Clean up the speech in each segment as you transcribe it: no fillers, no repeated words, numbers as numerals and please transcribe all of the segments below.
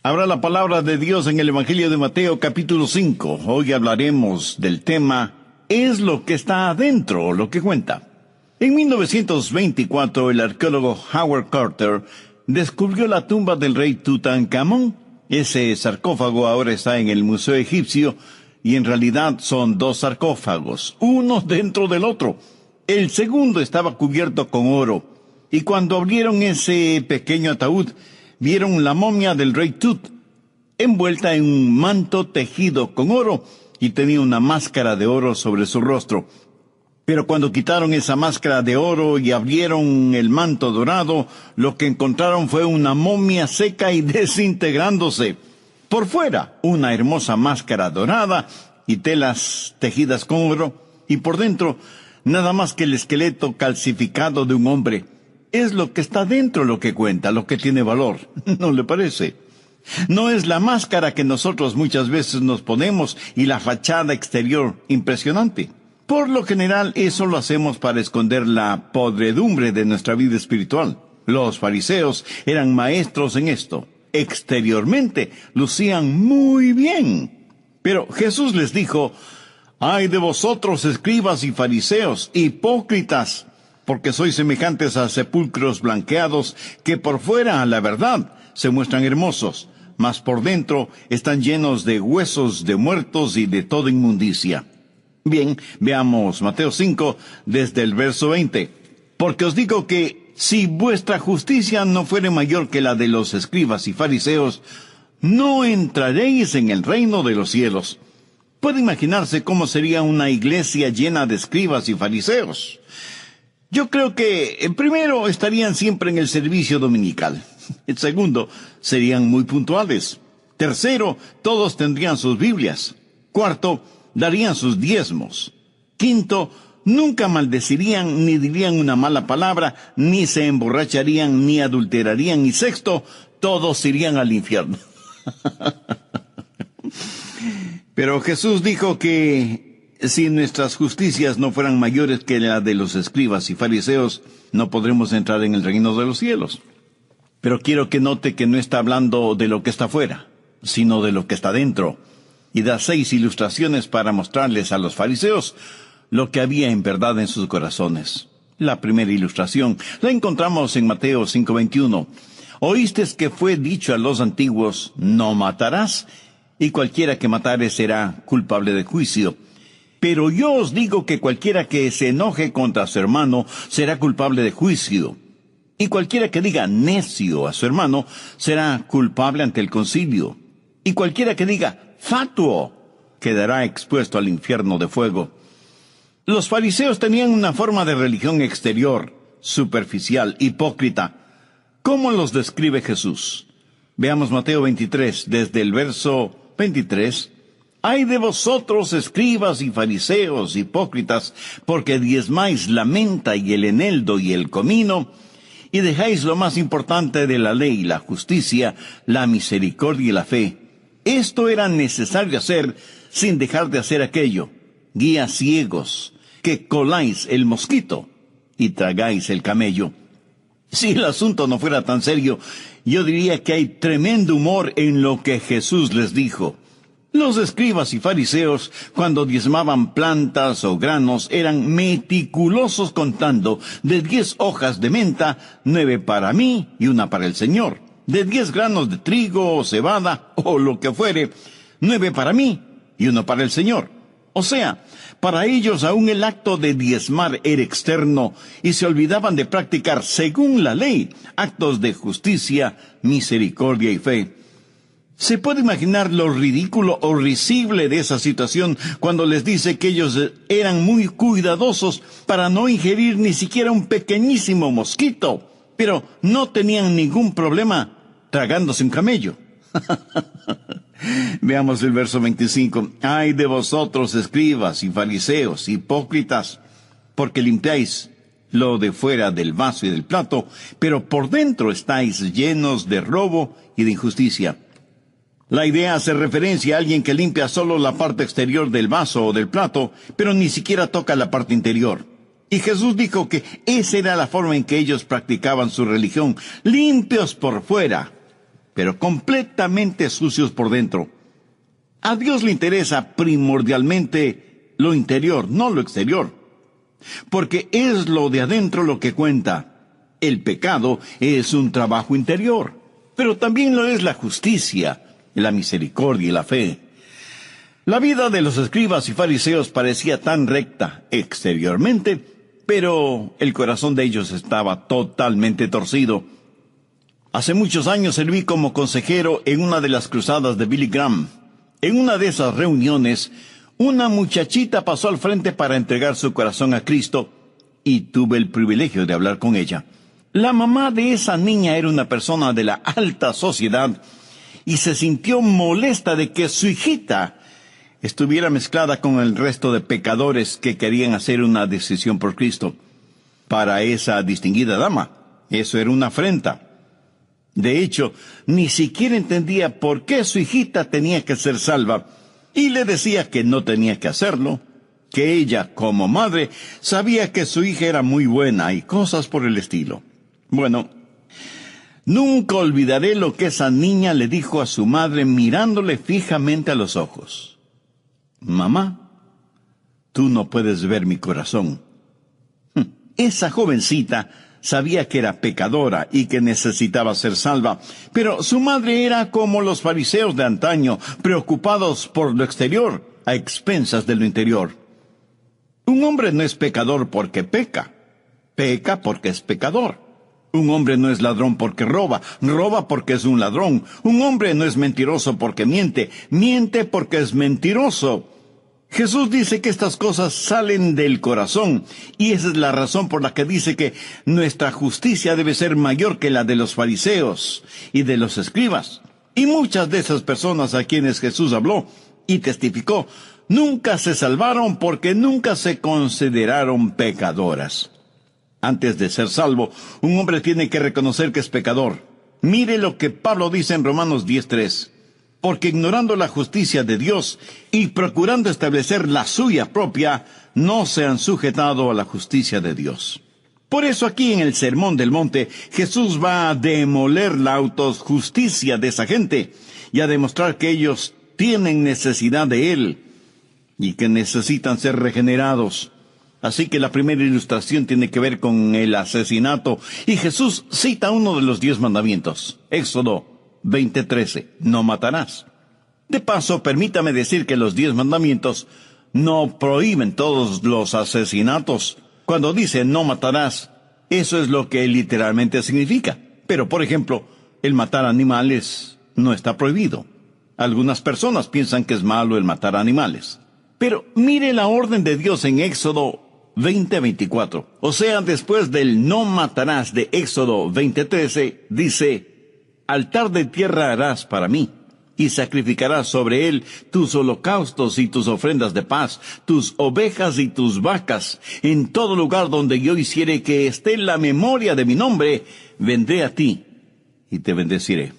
Abra la palabra de Dios en el Evangelio de Mateo, capítulo 5. Hoy hablaremos del tema, ¿es lo que está adentro lo que cuenta? En 1924, el arqueólogo Howard Carter descubrió la tumba del rey Tutankamón. Ese sarcófago ahora está en el Museo Egipcio, y en realidad son dos sarcófagos, uno dentro del otro. El segundo estaba cubierto con oro, y cuando abrieron ese pequeño ataúd, vieron la momia del rey Tut, envuelta en un manto tejido con oro, y tenía una máscara de oro sobre su rostro. Pero cuando quitaron esa máscara de oro y abrieron el manto dorado, lo que encontraron fue una momia seca y desintegrándose. Por fuera, una hermosa máscara dorada y telas tejidas con oro, y por dentro, nada más que el esqueleto calcificado de un hombre. Es lo que está dentro lo que cuenta, lo que tiene valor, ¿no le parece? No es la máscara que nosotros muchas veces nos ponemos y la fachada exterior impresionante. Por lo general, eso lo hacemos para esconder la podredumbre de nuestra vida espiritual. Los fariseos eran maestros en esto. Exteriormente, lucían muy bien. Pero Jesús les dijo, «Ay de vosotros, escribas y fariseos, hipócritas, porque sois semejantes a sepulcros blanqueados, que por fuera, a la verdad, se muestran hermosos, mas por dentro están llenos de huesos de muertos y de toda inmundicia». Bien, veamos Mateo 5, desde el verso 20. «Porque os digo que, si vuestra justicia no fuere mayor que la de los escribas y fariseos, no entraréis en el reino de los cielos». Puede imaginarse cómo sería una iglesia llena de escribas y fariseos. Yo creo que, primero, estarían siempre en el servicio dominical. Segundo, serían muy puntuales. Tercero, todos tendrían sus Biblias. Cuarto, darían sus diezmos. Quinto, nunca maldecirían ni dirían una mala palabra, ni se emborracharían, ni adulterarían. Y sexto, todos irían al infierno. Pero Jesús dijo que si nuestras justicias no fueran mayores que la de los escribas y fariseos, no podremos entrar en el reino de los cielos. Pero quiero que note que no está hablando de lo que está afuera, sino de lo que está dentro. Y da 6 ilustraciones para mostrarles a los fariseos lo que había en verdad en sus corazones. La primera ilustración la encontramos en Mateo 5:21. «Oísteis que fue dicho a los antiguos, no matarás, y cualquiera que matare será culpable de juicio. Pero yo os digo que cualquiera que se enoje contra su hermano será culpable de juicio. Y cualquiera que diga necio a su hermano será culpable ante el concilio. Y cualquiera que diga fatuo quedará expuesto al infierno de fuego». Los fariseos tenían una forma de religión exterior, superficial, hipócrita. ¿Cómo los describe Jesús? Veamos Mateo 23, desde el verso 23. «Ay de vosotros, escribas y fariseos, hipócritas, porque diezmáis la menta y el eneldo y el comino, y dejáis lo más importante de la ley, la justicia, la misericordia y la fe. Esto era necesario hacer sin dejar de hacer aquello. Guías ciegos, que coláis el mosquito y tragáis el camello». Si el asunto no fuera tan serio, yo diría que hay tremendo humor en lo que Jesús les dijo. Los escribas y fariseos, cuando diezmaban plantas o granos, eran meticulosos contando: de 10 hojas de menta, 9 para mí y 1 para el Señor. De 10 granos de trigo o cebada, o lo que fuere, 9 para mí y 1 para el Señor. O sea, para ellos aún el acto de diezmar era externo, y se olvidaban de practicar, según la ley, actos de justicia, misericordia y fe. ¿Se puede imaginar lo ridículo o risible de esa situación cuando les dice que ellos eran muy cuidadosos para no ingerir ni siquiera un pequeñísimo mosquito, pero no tenían ningún problema tragándose un camello? Veamos el verso 25. «Ay de vosotros, escribas y fariseos, hipócritas, porque limpiáis lo de fuera del vaso y del plato, pero por dentro estáis llenos de robo y de injusticia». La idea hace referencia a alguien que limpia solo la parte exterior del vaso o del plato, pero ni siquiera toca la parte interior. Y Jesús dijo que esa era la forma en que ellos practicaban su religión, limpios por fuera, pero completamente sucios por dentro. A Dios le interesa primordialmente lo interior, no lo exterior, porque es lo de adentro lo que cuenta. El pecado es un trabajo interior, pero también lo es la justicia, la misericordia y la fe. La vida de los escribas y fariseos parecía tan recta exteriormente, pero el corazón de ellos estaba totalmente torcido. Hace muchos años serví como consejero en una de las cruzadas de Billy Graham. En una de esas reuniones, una muchachita pasó al frente para entregar su corazón a Cristo y tuve el privilegio de hablar con ella. La mamá de esa niña era una persona de la alta sociedad y se sintió molesta de que su hijita estuviera mezclada con el resto de pecadores que querían hacer una decisión por Cristo. Para esa distinguida dama, eso era una afrenta. De hecho, ni siquiera entendía por qué su hijita tenía que ser salva, y le decía que no tenía que hacerlo, que ella, como madre, sabía que su hija era muy buena y cosas por el estilo. Bueno, nunca olvidaré lo que esa niña le dijo a su madre mirándole fijamente a los ojos. Mamá, tú no puedes ver mi corazón. Esa jovencita sabía que era pecadora y que necesitaba ser salva, pero su madre era como los fariseos de antaño, preocupados por lo exterior, a expensas de lo interior. Un hombre no es pecador porque peca, peca porque es pecador. Un hombre no es ladrón porque roba, roba porque es un ladrón. Un hombre no es mentiroso porque miente, miente porque es mentiroso. Jesús dice que estas cosas salen del corazón, y esa es la razón por la que dice que nuestra justicia debe ser mayor que la de los fariseos y de los escribas. Y muchas de esas personas a quienes Jesús habló y testificó, nunca se salvaron porque nunca se consideraron pecadoras. Antes de ser salvo, un hombre tiene que reconocer que es pecador. Mire lo que Pablo dice en Romanos 10:3. Porque ignorando la justicia de Dios y procurando establecer la suya propia, no se han sujetado a la justicia de Dios. Por eso aquí en el Sermón del Monte, Jesús va a demoler la autojusticia de esa gente y a demostrar que ellos tienen necesidad de Él y que necesitan ser regenerados. Así que la primera ilustración tiene que ver con el asesinato, y Jesús cita uno de los 10 mandamientos. Éxodo 20:13, no matarás. De paso, permítame decir que los 10 mandamientos no prohíben todos los asesinatos. Cuando dice no matarás, eso es lo que literalmente significa. Pero, por ejemplo, el matar animales no está prohibido. Algunas personas piensan que es malo el matar animales. Pero mire la orden de Dios en Éxodo 20:24. O sea, después del no matarás de Éxodo 20:13, dice: altar de tierra harás para mí, y sacrificarás sobre él tus holocaustos y tus ofrendas de paz, tus ovejas y tus vacas. En todo lugar donde yo hiciere que esté la memoria de mi nombre, vendré a ti y te bendeciré.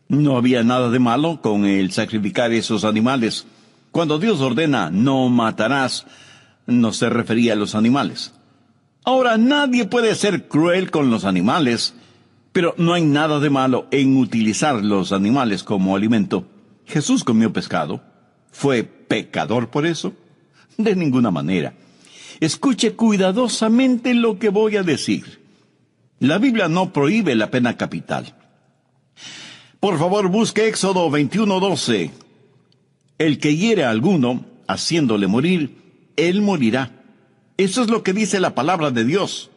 No había nada de malo con el sacrificar esos animales. Cuando Dios ordena no matarás, no se refería a los animales. Ahora, nadie puede ser cruel con los animales, pero no hay nada de malo en utilizar los animales como alimento. ¿Jesús comió pescado? ¿Fue pecador por eso? De ninguna manera. Escuche cuidadosamente lo que voy a decir. La Biblia no prohíbe la pena capital. Por favor, busque Éxodo 21:12. El que hiere a alguno, haciéndole morir, él morirá. Eso es lo que dice la palabra de Dios.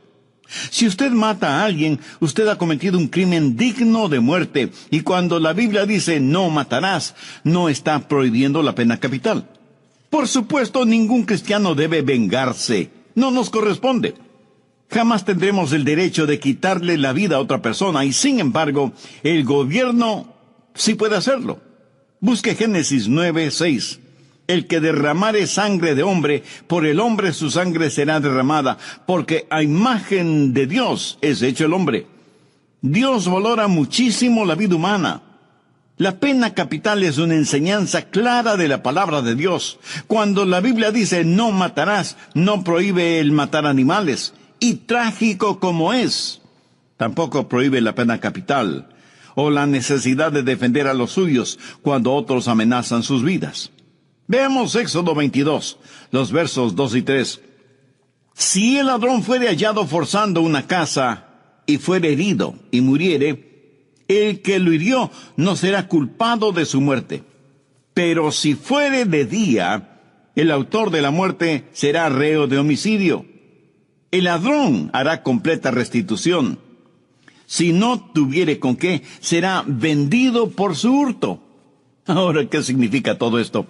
Si usted mata a alguien, usted ha cometido un crimen digno de muerte, y cuando la Biblia dice no matarás, no está prohibiendo la pena capital. Por supuesto, ningún cristiano debe vengarse. No nos corresponde. Jamás tendremos el derecho de quitarle la vida a otra persona, y sin embargo, el gobierno sí puede hacerlo. Busque Génesis 9:6. El que derramare sangre de hombre, por el hombre su sangre será derramada, porque a imagen de Dios es hecho el hombre. Dios valora muchísimo la vida humana. La pena capital es una enseñanza clara de la palabra de Dios. Cuando la Biblia dice no matarás, no prohíbe el matar animales. Y trágico como es, tampoco prohíbe la pena capital. o la necesidad de defender a los suyos cuando otros amenazan sus vidas. Veamos Éxodo 22, los versos 2 y 3. Si el ladrón fuere hallado forzando una casa y fuere herido y muriere, el que lo hirió no será culpado de su muerte. Pero si fuere de día, el autor de la muerte será reo de homicidio. El ladrón hará completa restitución. Si no tuviere con qué, será vendido por su hurto. Ahora, ¿qué significa todo esto?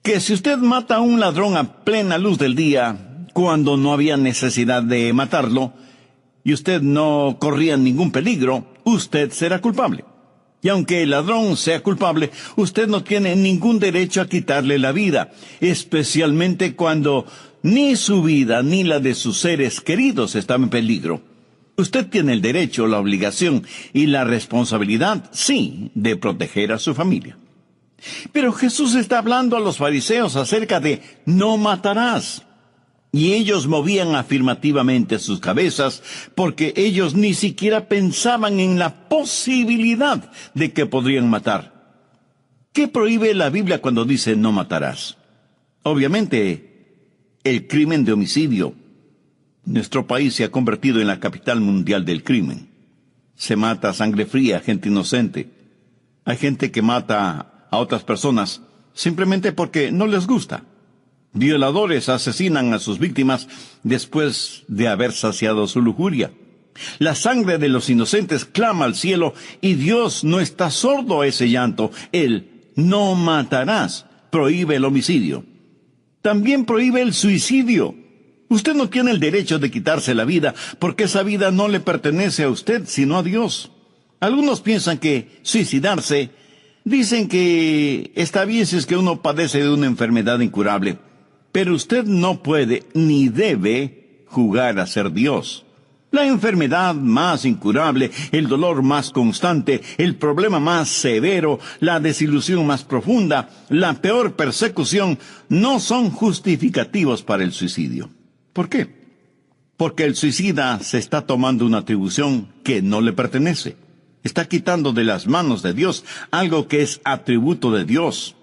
Que si usted mata a un ladrón a plena luz del día, cuando no había necesidad de matarlo, y usted no corría ningún peligro, usted será culpable. Y aunque el ladrón sea culpable, usted no tiene ningún derecho a quitarle la vida, especialmente cuando ni su vida ni la de sus seres queridos están en peligro. Usted tiene el derecho, la obligación y la responsabilidad, sí, de proteger a su familia. Pero Jesús está hablando a los fariseos acerca de no matarás. Y ellos movían afirmativamente sus cabezas porque ellos ni siquiera pensaban en la posibilidad de que podrían matar. ¿Qué prohíbe la Biblia cuando dice no matarás? Obviamente, el crimen de homicidio. Nuestro país se ha convertido en la capital mundial del crimen. Se mata a sangre fría a gente inocente. Hay gente que mata a otras personas simplemente porque no les gusta. Violadores asesinan a sus víctimas después de haber saciado su lujuria. La sangre de los inocentes clama al cielo y Dios no está sordo a ese llanto. Él no matarás prohíbe el homicidio. También prohíbe el suicidio. Usted no tiene el derecho de quitarse la vida porque esa vida no le pertenece a usted sino a Dios. Algunos piensan que suicidarse, dicen que está bien si es que uno padece de una enfermedad incurable. Pero usted no puede ni debe jugar a ser Dios. La enfermedad más incurable, el dolor más constante, el problema más severo, la desilusión más profunda, la peor persecución, no son justificativos para el suicidio. ¿Por qué? Porque el suicida se está tomando una atribución que no le pertenece. Está quitando de las manos de Dios algo que es atributo de Dios.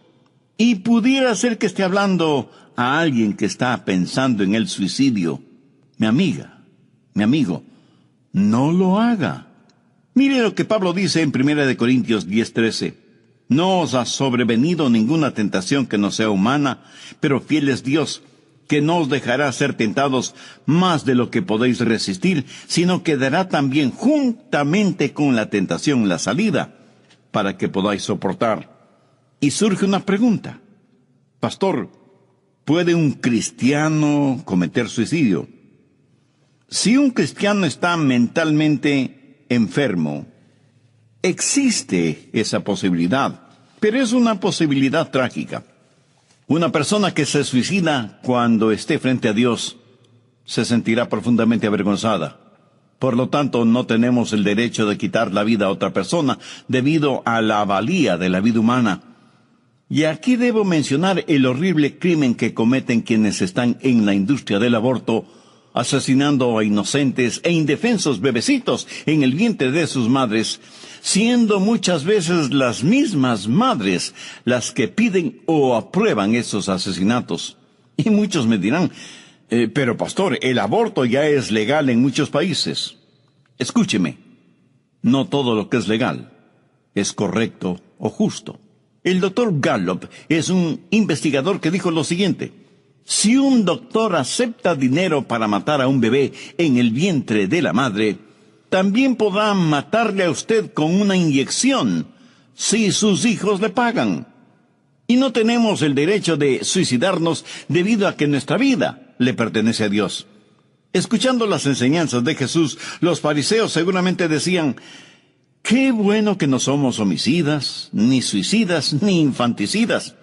Y pudiera ser que esté hablando a alguien que está pensando en el suicidio. Mi amiga, mi amigo, no lo haga. Mire lo que Pablo dice en 1 Corintios 10:13. No os ha sobrevenido ninguna tentación que no sea humana, pero fiel es Dios, que no os dejará ser tentados más de lo que podéis resistir, sino que dará también juntamente con la tentación la salida, para que podáis soportar. Y surge una pregunta. Pastor, ¿puede un cristiano cometer suicidio? Si un cristiano está mentalmente enfermo, existe esa posibilidad, pero es una posibilidad trágica. Una persona que se suicida cuando esté frente a Dios se sentirá profundamente avergonzada. Por lo tanto, no tenemos el derecho de quitar la vida a otra persona debido a la valía de la vida humana. Y aquí debo mencionar el horrible crimen que cometen quienes están en la industria del aborto, asesinando a inocentes e indefensos bebecitos en el vientre de sus madres, siendo muchas veces las mismas madres las que piden o aprueban esos asesinatos. Y muchos me dirán, pero pastor, el aborto ya es legal en muchos países. Escúcheme, no todo lo que es legal es correcto o justo. El doctor Gallup es un investigador que dijo lo siguiente: si un doctor acepta dinero para matar a un bebé en el vientre de la madre, también podrá matarle a usted con una inyección si sus hijos le pagan. Y no tenemos el derecho de suicidarnos debido a que nuestra vida le pertenece a Dios. Escuchando las enseñanzas de Jesús, los fariseos seguramente decían: qué bueno que no somos homicidas, ni suicidas, ni infanticidas.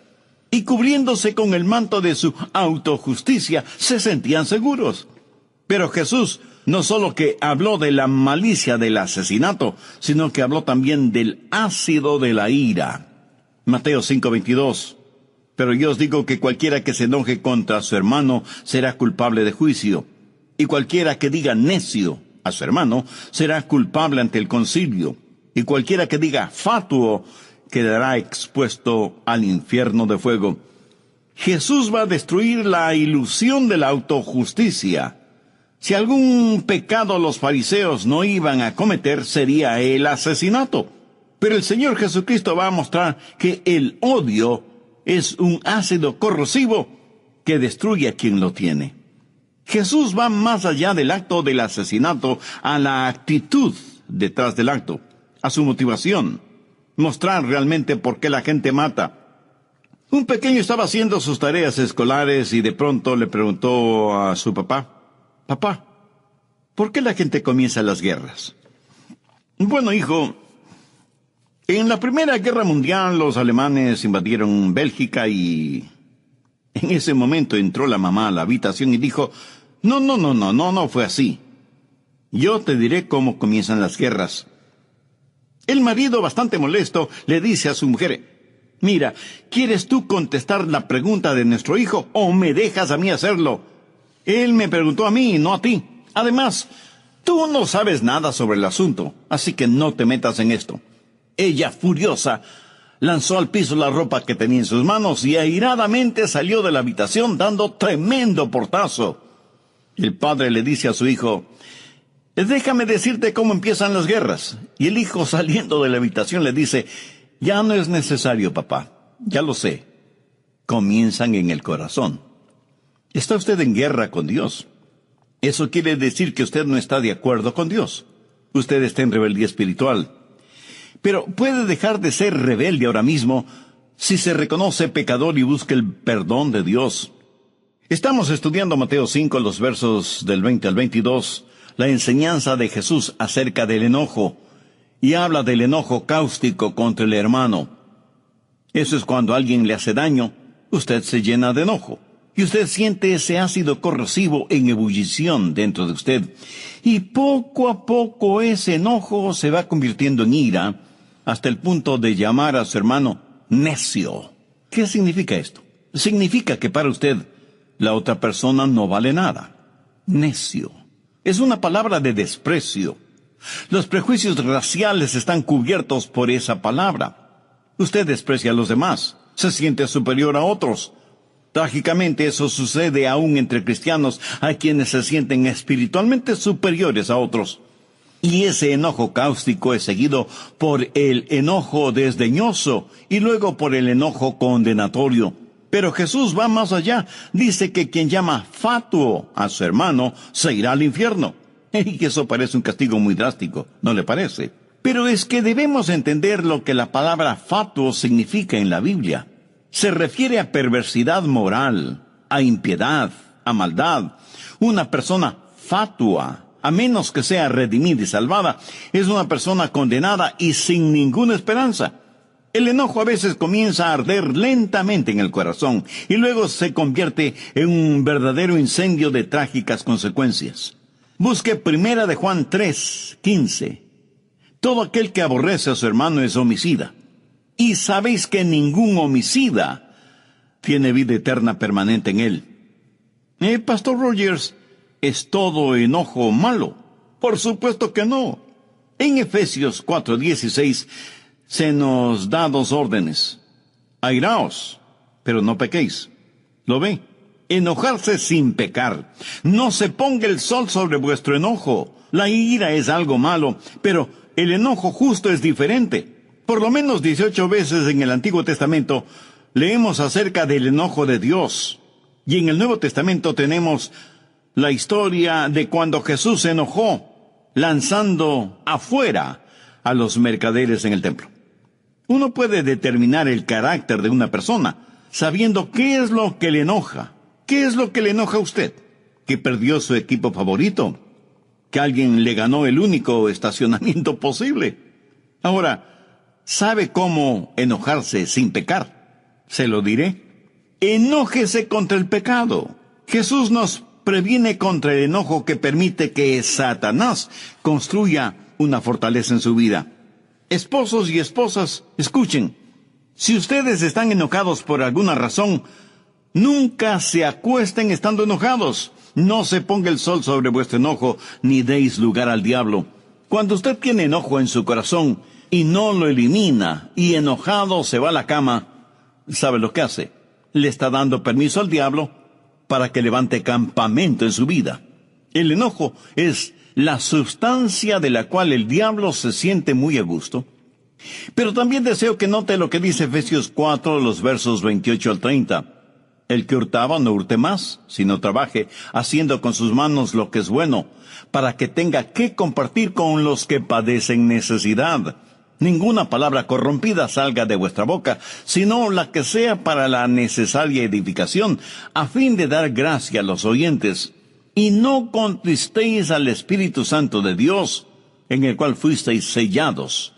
Y cubriéndose con el manto de su autojusticia, se sentían seguros. Pero Jesús no solo que habló de la malicia del asesinato, sino que habló también del ácido de la ira. Mateo 5:22. Pero yo os digo que cualquiera que se enoje contra su hermano será culpable de juicio, y cualquiera que diga necio a su hermano será culpable ante el concilio. y cualquiera que diga fatuo quedará expuesto al infierno de fuego. Jesús va a destruir la ilusión de la autojusticia. Si algún pecado los fariseos no iban a cometer, sería el asesinato. Pero el Señor Jesucristo va a mostrar que el odio es un ácido corrosivo que destruye a quien lo tiene. Jesús va más allá del acto del asesinato, a la actitud detrás del acto, a su motivación, mostrar realmente por qué la gente mata. Un pequeño estaba haciendo sus tareas escolares y de pronto le preguntó a su papá: «Papá, ¿por qué la gente comienza las guerras?» «Bueno, hijo, en la Primera Guerra Mundial los alemanes invadieron Bélgica y en ese momento entró la mamá a la habitación y dijo: No fue así. Yo te diré cómo comienzan las guerras». El marido, bastante molesto, le dice a su mujer: «Mira, ¿quieres tú contestar la pregunta de nuestro hijo o me dejas a mí hacerlo? Él me preguntó a mí y no a ti. Además, tú no sabes nada sobre el asunto, así que no te metas en esto». Ella, furiosa, lanzó al piso la ropa que tenía en sus manos y airadamente salió de la habitación dando tremendo portazo. El padre le dice a su hijo: «Déjame decirte cómo empiezan las guerras». Y el hijo, saliendo de la habitación, le dice: «Ya no es necesario, papá. Ya lo sé. Comienzan en el corazón». ¿Está usted en guerra con Dios? Eso quiere decir que usted no está de acuerdo con Dios. Usted está en rebeldía espiritual. Pero puede dejar de ser rebelde ahora mismo si se reconoce pecador y busca el perdón de Dios. Estamos estudiando Mateo 5, los versos del 20 al 22, la enseñanza de Jesús acerca del enojo, y habla del enojo cáustico contra el hermano. Eso es cuando alguien le hace daño, usted se llena de enojo, y usted siente ese ácido corrosivo en ebullición dentro de usted, y poco a poco ese enojo se va convirtiendo en ira, hasta el punto de llamar a su hermano necio. ¿Qué significa esto? Significa que para usted la otra persona no vale nada. Necio. Es una palabra de desprecio. Los prejuicios raciales están cubiertos por esa palabra. Usted desprecia a los demás, se siente superior a otros. Trágicamente eso sucede aún entre cristianos, a quienes se sienten espiritualmente superiores a otros. Y ese enojo cáustico es seguido por el enojo desdeñoso y luego por el enojo condenatorio. Pero Jesús va más allá. Dice que quien llama fatuo a su hermano se irá al infierno. Y eso parece un castigo muy drástico, ¿no le parece? Pero es que debemos entender lo que la palabra fatuo significa en la Biblia. Se refiere a perversidad moral, a impiedad, a maldad. Una persona fatua, a menos que sea redimida y salvada, es una persona condenada y sin ninguna esperanza. El enojo a veces comienza a arder lentamente en el corazón y luego se convierte en un verdadero incendio de trágicas consecuencias. Busque 1 de Juan 3:15. Todo aquel que aborrece a su hermano es homicida. Y sabéis que ningún homicida tiene vida eterna permanente en él. Pastor Rogers, ¿es todo enojo malo? Por supuesto que no. En Efesios 4:16 se nos da 2 órdenes. Airaos, pero no pequéis. ¿Lo ve? Enojarse sin pecar. No se ponga el sol sobre vuestro enojo. La ira es algo malo, pero el enojo justo es diferente. Por lo menos 18 veces en el Antiguo Testamento leemos acerca del enojo de Dios. Y en el Nuevo Testamento tenemos la historia de cuando Jesús se enojó, lanzando afuera a los mercaderes en el templo. Uno puede determinar el carácter de una persona sabiendo qué es lo que le enoja. ¿Qué es lo que le enoja a usted? ¿Que perdió su equipo favorito? ¿Que alguien le ganó el único estacionamiento posible? Ahora, ¿sabe cómo enojarse sin pecar? Se lo diré. Enójese contra el pecado. Jesús nos previene contra el enojo que permite que Satanás construya una fortaleza en su vida. Esposos y esposas, escuchen. Si ustedes están enojados por alguna razón, nunca se acuesten estando enojados. No se ponga el sol sobre vuestro enojo, ni deis lugar al diablo. Cuando usted tiene enojo en su corazón, y no lo elimina, y enojado se va a la cama, ¿sabe lo que hace? Le está dando permiso al diablo para que levante campamento en su vida. El enojo es la sustancia de la cual el diablo se siente muy a gusto. Pero también deseo que note lo que dice Efesios 4, los versos 28 al 30. El que hurtaba no hurte más, sino trabaje, haciendo con sus manos lo que es bueno, para que tenga que compartir con los que padecen necesidad. Ninguna palabra corrompida salga de vuestra boca, sino la que sea para la necesaria edificación, a fin de dar gracia a los oyentes. Y no contristéis al Espíritu Santo de Dios, en el cual fuisteis sellados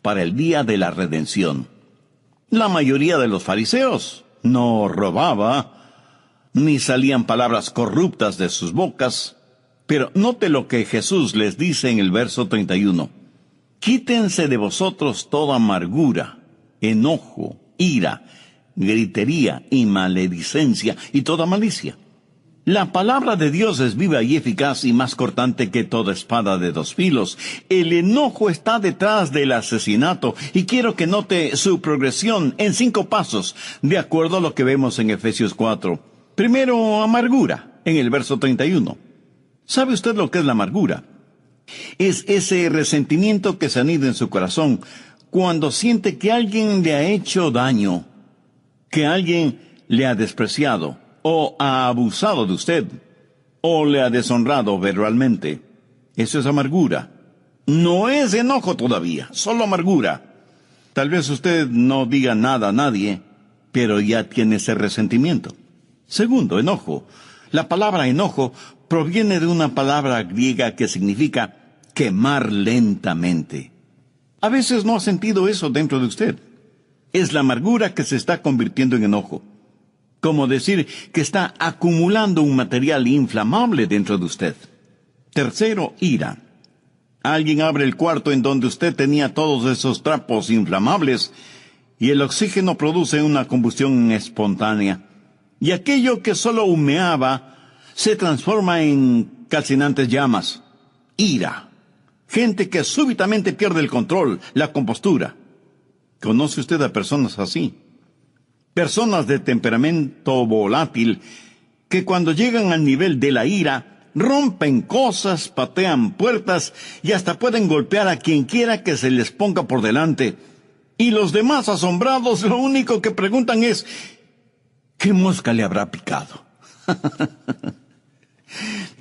para el día de la redención. La mayoría de los fariseos no robaba, ni salían palabras corruptas de sus bocas, pero note lo que Jesús les dice en el verso 31. Quítense de vosotros toda amargura, enojo, ira, gritería y maledicencia y toda malicia. La palabra de Dios es viva y eficaz y más cortante que toda espada de dos filos. El enojo está detrás del asesinato y quiero que note su progresión en 5 pasos, de acuerdo a lo que vemos en Efesios 4. Primero, amargura, en el verso 31. ¿Sabe usted lo que es la amargura? Es ese resentimiento que se anida en su corazón cuando siente que alguien le ha hecho daño, que alguien le ha despreciado, o ha abusado de usted, o le ha deshonrado verbalmente. Eso es amargura. No es enojo todavía, solo amargura. Tal vez usted no diga nada a nadie, pero ya tiene ese resentimiento. Segundo, enojo. La palabra enojo proviene de una palabra griega que significa quemar lentamente. A veces no ha sentido eso dentro de usted. Es la amargura que se está convirtiendo en enojo. Como decir que está acumulando un material inflamable dentro de usted. Tercero, ira. Alguien abre el cuarto en donde usted tenía todos esos trapos inflamables y el oxígeno produce una combustión espontánea. Y aquello que solo humeaba se transforma en calcinantes llamas. Ira. Gente que súbitamente pierde el control, la compostura. ¿Conoce usted a personas así? Personas de temperamento volátil que cuando llegan al nivel de la ira, rompen cosas, patean puertas y hasta pueden golpear a quien quiera que se les ponga por delante. Y los demás asombrados lo único que preguntan es, ¿qué mosca le habrá picado?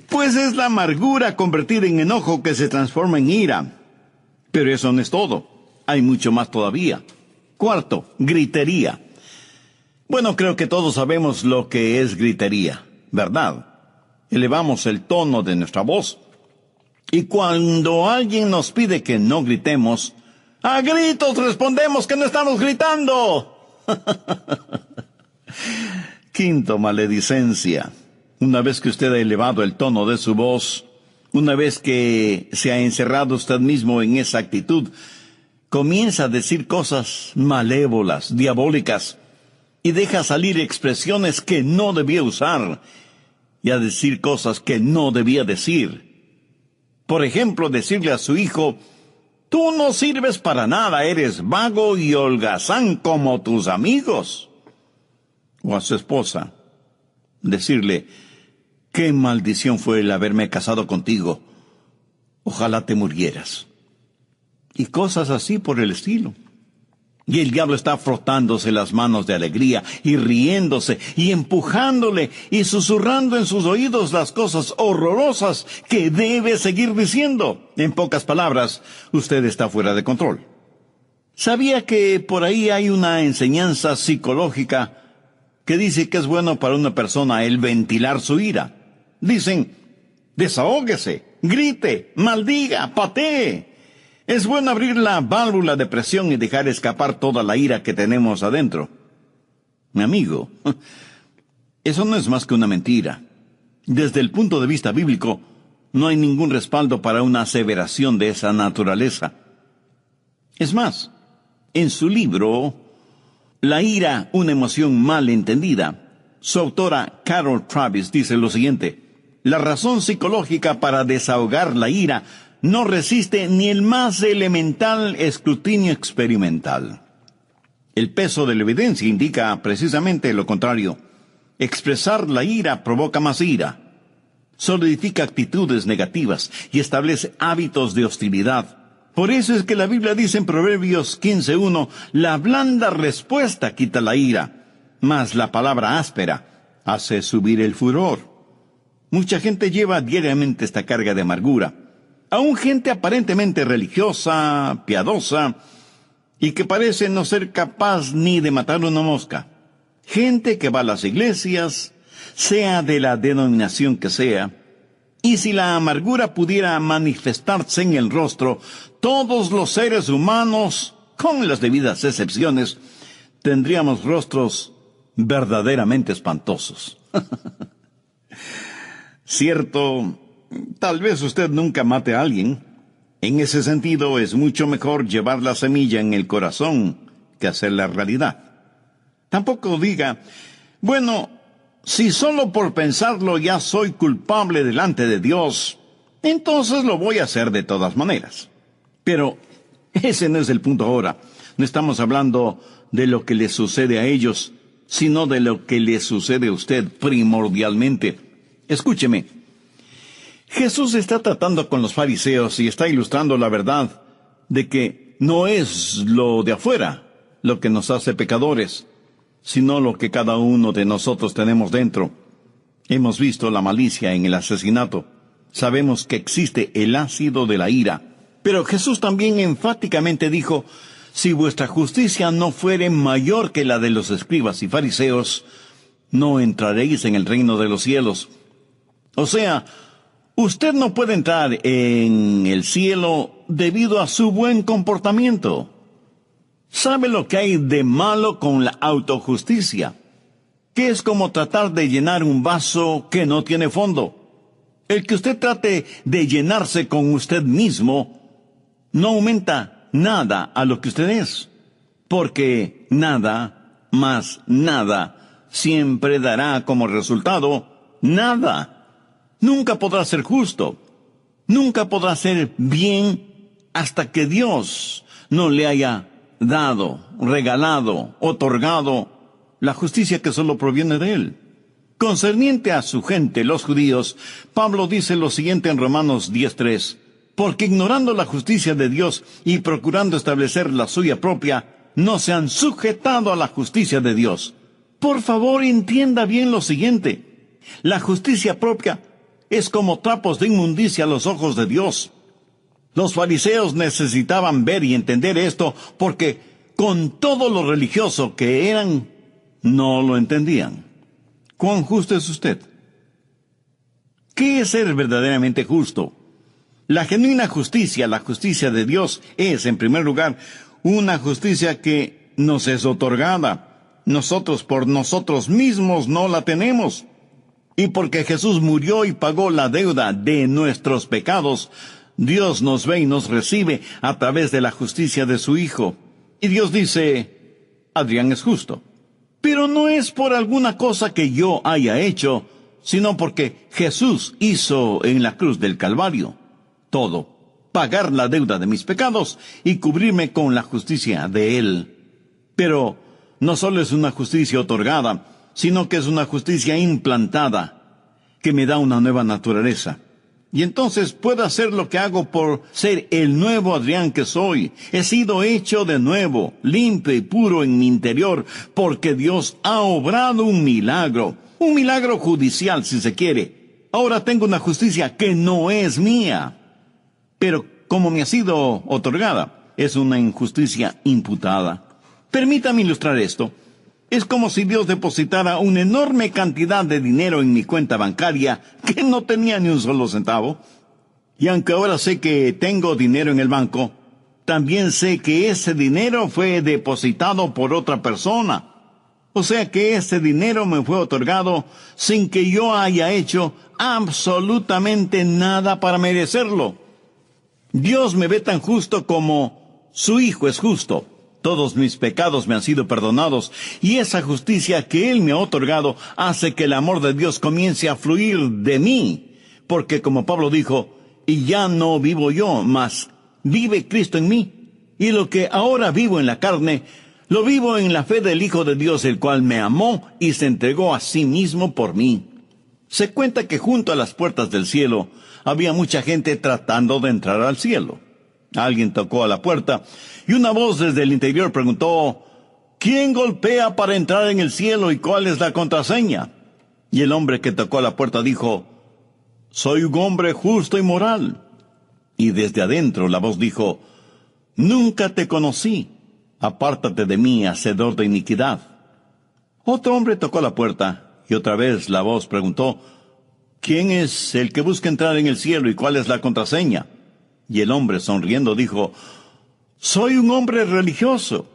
Pues es la amargura convertida en enojo que se transforma en ira. Pero eso no es todo. Hay mucho más todavía. Cuarto, gritería. Bueno, creo que todos sabemos lo que es gritería, ¿verdad? Elevamos el tono de nuestra voz. Y cuando alguien nos pide que no gritemos, a gritos respondemos que no estamos gritando. Quinto, maledicencia. Una vez que usted ha elevado el tono de su voz, una vez que se ha encerrado usted mismo en esa actitud, comienza a decir cosas malévolas, diabólicas, y deja salir expresiones que no debía usar, y a decir cosas que no debía decir. Por ejemplo, decirle a su hijo, tú no sirves para nada, eres vago y holgazán como tus amigos. O a su esposa, decirle, qué maldición fue el haberme casado contigo. Ojalá te murieras. Y cosas así por el estilo. Y el diablo está frotándose las manos de alegría y riéndose y empujándole y susurrando en sus oídos las cosas horrorosas que debe seguir diciendo. En pocas palabras, usted está fuera de control. ¿Sabía que por ahí hay una enseñanza psicológica que dice que es bueno para una persona el ventilar su ira? Dicen, desahóguese, grite, maldiga, patee. Es bueno abrir la válvula de presión y dejar escapar toda la ira que tenemos adentro. Mi amigo, eso no es más que una mentira. Desde el punto de vista bíblico, no hay ningún respaldo para una aseveración de esa naturaleza. Es más, en su libro, La ira, una emoción mal entendida, su autora Carol Travis dice lo siguiente: la razón psicológica para desahogar la ira no resiste ni el más elemental escrutinio experimental. El peso de la evidencia indica precisamente lo contrario. Expresar la ira provoca más ira, solidifica actitudes negativas y establece hábitos de hostilidad. Por eso es que la Biblia dice en Proverbios 15:1, la blanda respuesta quita la ira, mas la palabra áspera hace subir el furor. Mucha gente lleva diariamente esta carga de amargura. Aún gente aparentemente religiosa, piadosa, y que parece no ser capaz ni de matar una mosca. Gente que va a las iglesias, sea de la denominación que sea, y si la amargura pudiera manifestarse en el rostro, todos los seres humanos, con las debidas excepciones, tendríamos rostros verdaderamente espantosos. Cierto, tal vez usted nunca mate a alguien. En ese sentido, es mucho mejor llevar la semilla en el corazón que hacerla realidad. Tampoco diga, bueno, si solo por pensarlo ya soy culpable delante de Dios, entonces lo voy a hacer de todas maneras. Pero ese no es el punto ahora. No estamos hablando de lo que le sucede a ellos, sino de lo que le sucede a usted primordialmente. Escúcheme. Jesús está tratando con los fariseos y está ilustrando la verdad de que no es lo de afuera lo que nos hace pecadores, sino lo que cada uno de nosotros tenemos dentro. Hemos visto la malicia en el asesinato. Sabemos que existe el ácido de la ira. Pero Jesús también enfáticamente dijo, si vuestra justicia no fuere mayor que la de los escribas y fariseos, no entraréis en el reino de los cielos. O sea, usted no puede entrar en el cielo debido a su buen comportamiento. ¿Sabe lo que hay de malo con la autojusticia? Que es como tratar de llenar un vaso que no tiene fondo. El que usted trate de llenarse con usted mismo no aumenta nada a lo que usted es, porque nada más nada siempre dará como resultado nada. Nunca podrá ser justo, nunca podrá ser bien hasta que Dios no le haya dado, regalado, otorgado la justicia que solo proviene de Él. Concerniente a su gente, los judíos, Pablo dice lo siguiente en Romanos 10:3, porque ignorando la justicia de Dios y procurando establecer la suya propia, no se han sujetado a la justicia de Dios. Por favor, entienda bien lo siguiente. La justicia propia es como trapos de inmundicia a los ojos de Dios. Los fariseos necesitaban ver y entender esto porque, con todo lo religioso que eran, no lo entendían. ¿Cuán justo es usted? ¿Qué es ser verdaderamente justo? La genuina justicia, la justicia de Dios, es, en primer lugar, una justicia que nos es otorgada. Nosotros por nosotros mismos no la tenemos. Y porque Jesús murió y pagó la deuda de nuestros pecados, Dios nos ve y nos recibe a través de la justicia de su Hijo. Y Dios dice, Adrián es justo. Pero no es por alguna cosa que yo haya hecho, sino porque Jesús hizo en la cruz del Calvario todo, pagar la deuda de mis pecados y cubrirme con la justicia de Él. Pero no solo es una justicia otorgada, sino que es una justicia implantada, que me da una nueva naturaleza. Y entonces puedo hacer lo que hago por ser el nuevo Adrián que soy. He sido hecho de nuevo, limpio y puro en mi interior, porque Dios ha obrado un milagro judicial si se quiere. Ahora tengo una justicia que no es mía, pero como me ha sido otorgada, es una injusticia imputada. Permítame ilustrar esto. Es como si Dios depositara una enorme cantidad de dinero en mi cuenta bancaria que no tenía ni un solo centavo. Y aunque ahora sé que tengo dinero en el banco, también sé que ese dinero fue depositado por otra persona. O sea que ese dinero me fue otorgado sin que yo haya hecho absolutamente nada para merecerlo. Dios me ve tan justo como su Hijo es justo. Todos mis pecados me han sido perdonados, y esa justicia que Él me ha otorgado hace que el amor de Dios comience a fluir de mí, porque como Pablo dijo, y ya no vivo yo, mas vive Cristo en mí. Y lo que ahora vivo en la carne, lo vivo en la fe del Hijo de Dios, el cual me amó y se entregó a sí mismo por mí. Se cuenta que junto a las puertas del cielo había mucha gente tratando de entrar al cielo. Alguien tocó a la puerta y una voz desde el interior preguntó: ¿quién golpea para entrar en el cielo y cuál es la contraseña? Y el hombre que tocó a la puerta dijo: soy un hombre justo y moral. Y desde adentro la voz dijo: nunca te conocí, apártate de mí, hacedor de iniquidad. Otro hombre tocó la puerta y otra vez la voz preguntó: ¿quién es el que busca entrar en el cielo y cuál es la contraseña? Y el hombre, sonriendo, dijo: soy un hombre religioso.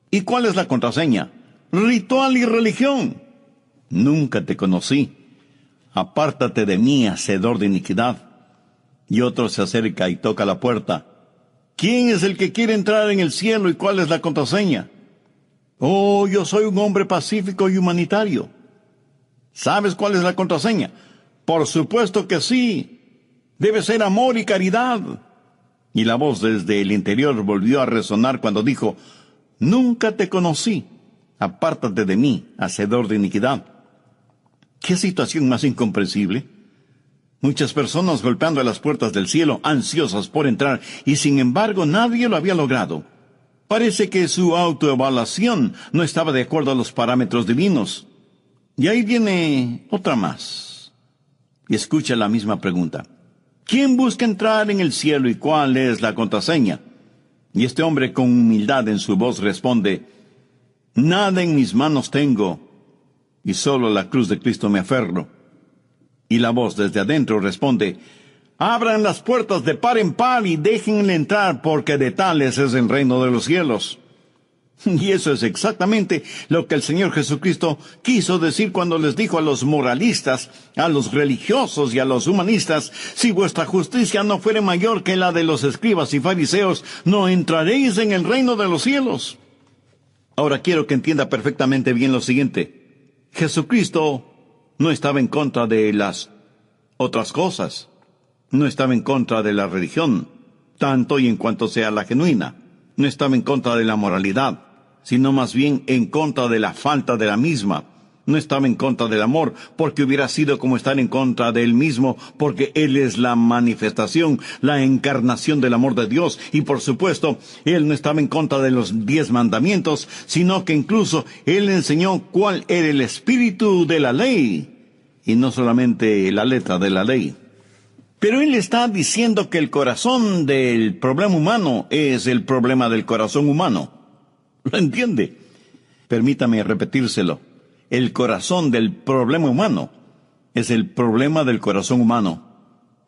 ¿Y cuál es la contraseña? Ritual y religión. Nunca te conocí. Apártate de mí, hacedor de iniquidad. Y otro se acerca y toca la puerta. ¿quién es el que quiere entrar en el cielo y cuál es la contraseña? Oh, yo soy un hombre pacífico y humanitario. ¿Sabes cuál es la contraseña? Por supuesto que sí. Debe ser amor y caridad. Y la voz desde el interior volvió a resonar cuando dijo: nunca te conocí. Apártate de mí, hacedor de iniquidad. ¿Qué situación más incomprensible? Muchas personas golpeando a las puertas del cielo, ansiosas por entrar, y sin embargo nadie lo había logrado. Parece que su autoevaluación no estaba de acuerdo a los parámetros divinos. Y ahí viene otra más. Y escucha la misma pregunta: ¿quién busca entrar en el cielo y cuál es la contraseña? Y este hombre con humildad en su voz responde: nada en mis manos tengo, y solo a la cruz de Cristo me aferro. Y la voz desde adentro responde: abran las puertas de par en par y déjenle entrar, porque de tales es el reino de los cielos. Y eso es exactamente lo que el Señor Jesucristo quiso decir cuando les dijo a los moralistas, a los religiosos y a los humanistas: si vuestra justicia no fuere mayor que la de los escribas y fariseos, no entraréis en el reino de los cielos. Ahora quiero que entienda perfectamente bien lo siguiente: Jesucristo no estaba en contra de las otras cosas. No estaba en contra de la religión, tanto y en cuanto sea la genuina. No estaba en contra de la moralidad, sino más bien en contra de la falta de la misma. No estaba en contra del amor, porque hubiera sido como estar en contra de él mismo, porque él es la manifestación, la encarnación del amor de Dios. Y por supuesto, él no estaba en contra de los 10 mandamientos, sino que incluso él enseñó cuál era el espíritu de la ley, y no solamente la letra de la ley. Pero él está diciendo que el corazón del problema humano es el problema del corazón humano. ¿Lo entiende? Permítame repetírselo. El corazón del problema humano es el problema del corazón humano.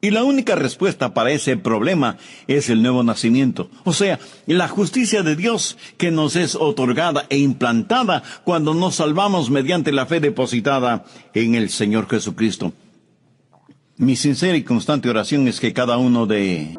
Y la única respuesta para ese problema es el nuevo nacimiento. O sea, la justicia de Dios que nos es otorgada e implantada cuando nos salvamos mediante la fe depositada en el Señor Jesucristo. Mi sincera y constante oración es que cada uno de